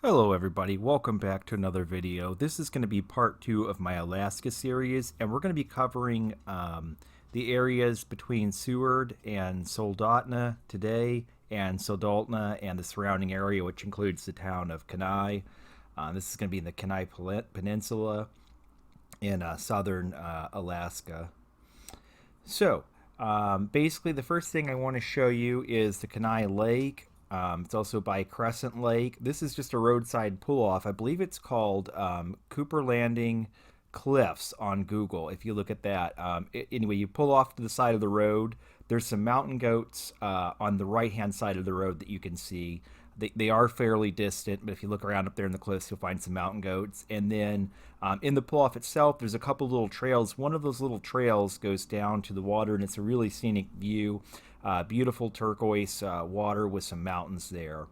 Hello everybody, welcome back to another video. This is going to be part 2 of my Alaska series, and we're going to be covering the areas between Seward and Soldotna today, and Soldotna and the surrounding area, which includes the town of Kenai. This is going to be in the Kenai Peninsula in southern Alaska. So, basically the first thing I want to show you is the Kenai Lake. It's also by Crescent Lake. This is just a roadside pull-off. I believe it's called Cooper Landing Cliffs on Google, if you look at that. Anyway, you pull off to the side of the road. There's some mountain goats on the right-hand side of the road that you can see. They are fairly distant, but if you look around up there in the cliffs, you'll find some mountain goats. And then in the pull-off itself, there's a couple little trails. One of those little trails goes down to the water, and it's a really scenic view. Beautiful turquoise water with some mountains there.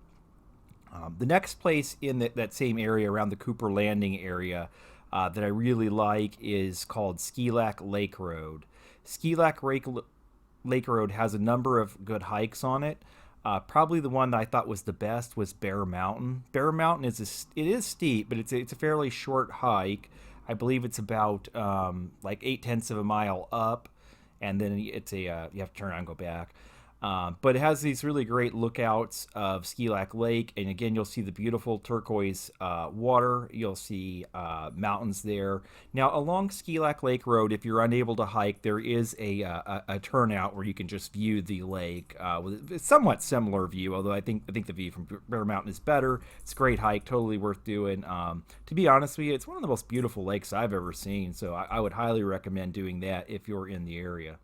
The next place in that same area around the Cooper Landing area that I really like is called SkiLak Lake Road. SkiLak Lake Road has a number of good hikes on it. Probably the one that I thought was the best was Bear Mountain. Bear Mountain it is steep, but it's a fairly short hike. I believe it's about like 0.8 of a mile up, and then you have to turn around and go back. But it has these really great lookouts of SkiLak Lake, and again, you'll see the beautiful turquoise water. You'll see mountains there. Now, along SkiLak Lake Road, if you're unable to hike, there is a turnout where you can just view the lake with a somewhat similar view. Although I think the view from Bear Mountain is better. It's a great hike, totally worth doing. To be honest with you, it's one of the most beautiful lakes I've ever seen. So I would highly recommend doing that if you're in the area.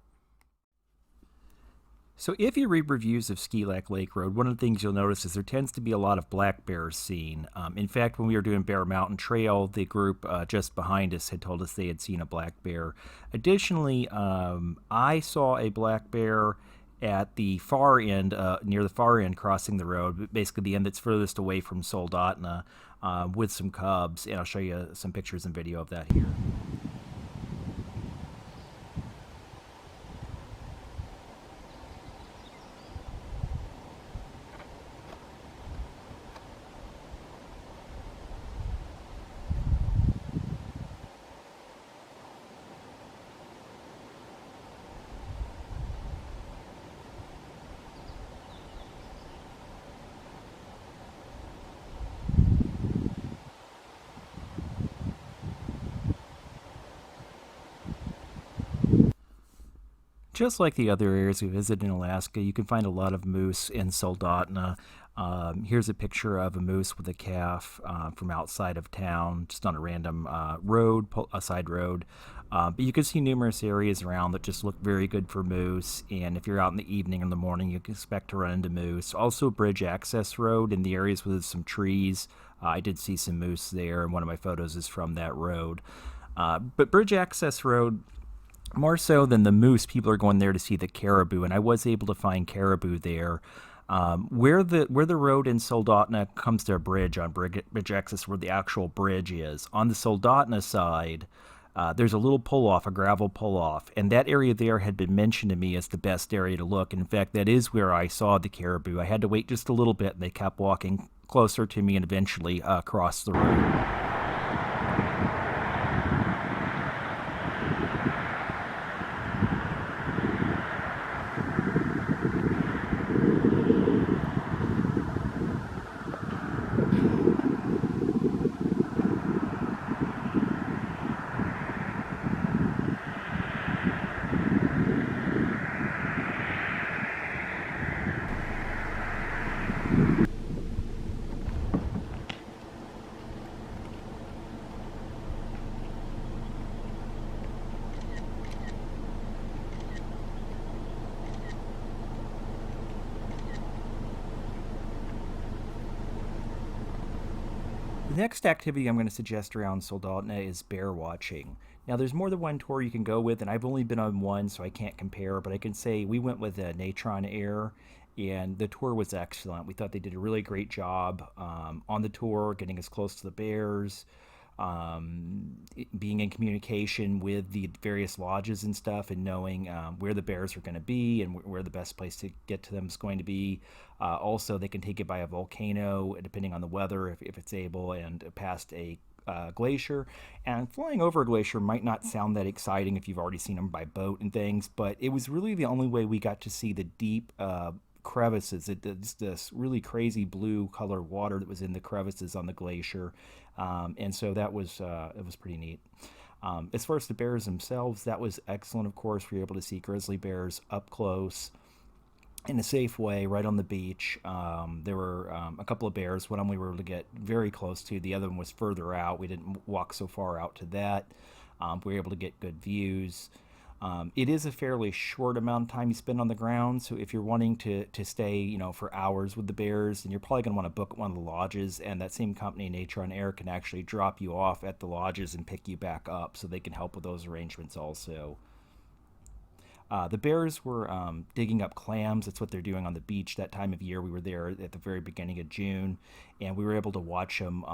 So if you read reviews of SkiLak Lake Road, one of the things you'll notice is there tends to be a lot of black bears seen. In fact, when we were doing Bear Mountain Trail, the group just behind us had told us they had seen a black bear. Additionally, I saw a black bear at the far end, near the far end crossing the road, basically the end that's furthest away from Soldotna, with some cubs, and I'll show you some pictures and video of that here. Just like the other areas we visited in Alaska, you can find a lot of moose in Soldotna. Here's a picture of a moose with a calf from outside of town, just on a random road, a side road. But you can see numerous areas around that just look very good for moose. And if you're out in the evening or in the morning, you can expect to run into moose. Also, bridge access road in the areas with some trees. I did see some moose there, and one of my photos is from that road. But bridge access road, more so than the moose, people are going there to see the caribou, and I was able to find caribou there. Where the road in Soldotna comes to a bridge on bridge access, where the actual bridge is. On the Soldotna side, there's a little pull-off, a gravel pull-off, and that area there had been mentioned to me as the best area to look. And in fact, that is where I saw the caribou. I had to wait just a little bit, and they kept walking closer to me and eventually crossed the road. The next activity I'm going to suggest around Soldotna is bear watching. Now, there's more than one tour you can go with, and I've only been on one, so I can't compare, but I can say we went with Natron Air, and the tour was excellent. We thought they did a really great job on the tour, getting us close to the bears. being in communication with the various lodges and stuff, and knowing where the bears are going to be and where the best place to get to them is going to be. Also, they can take it by a volcano, depending on the weather, if it's able, and past a glacier. And flying over a glacier might not sound that exciting if you've already seen them by boat and things, but it was really the only way we got to see the deep crevices. It's this really crazy blue color water that was in the crevices on the glacier, and so that was it was pretty neat. As far as the bears themselves, that was excellent. Of course, we were able to see grizzly bears up close in a safe way right on the beach. There were a couple of bears. One we were able to get very close to. The other one was further out. We didn't walk so far out to that. We were able to get good views. It is a fairly short amount of time you spend on the ground, so if you're wanting to stay, for hours with the bears, then you're probably going to want to book one of the lodges, and that same company, Nature on Air, can actually drop you off at the lodges and pick you back up, so they can help with those arrangements also. The bears were digging up clams. That's what they're doing on the beach that time of year. We were there at the very beginning of June, and we were able to watch them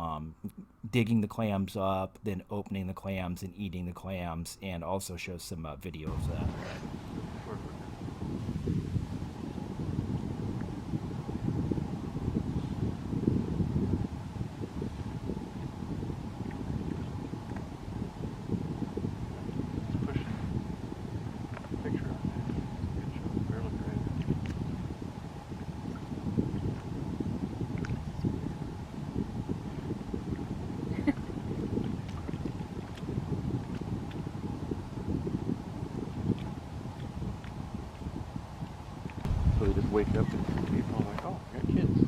digging the clams up, then opening the clams and eating the clams, and also show some video of that. So they just wake up and people are like, oh, I got kids.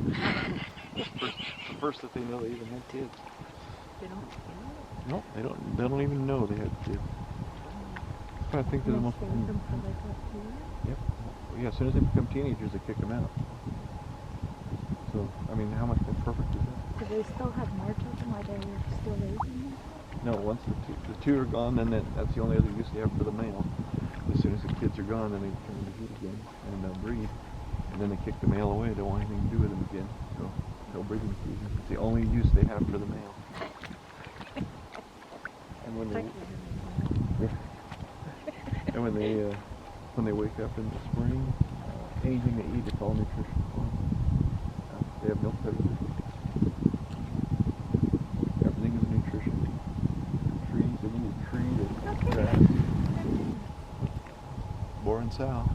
The first that they know they even had kids. They don't feel it? No, they don't. They don't even know they had kids. I think they're the most. Them for like a year? Yep. Yeah. As soon as they become teenagers, they kick them out. So I mean, how much more perfect is that? Do they still have more children while they're still raising them? No. Once the two are gone, then that's the only other use they have for the male. As soon as the kids are gone, then they turn into heat again and they'll breed. And then they kick the male away. They don't want anything to do with them again. So no breeding season. It's the only use they have for the male. And when they when they wake up in the spring, anything they eat, it's all nutrition for them. They have milk everything. Everything is nutrition. Trees, they need a tree, they need grass. Boring sow.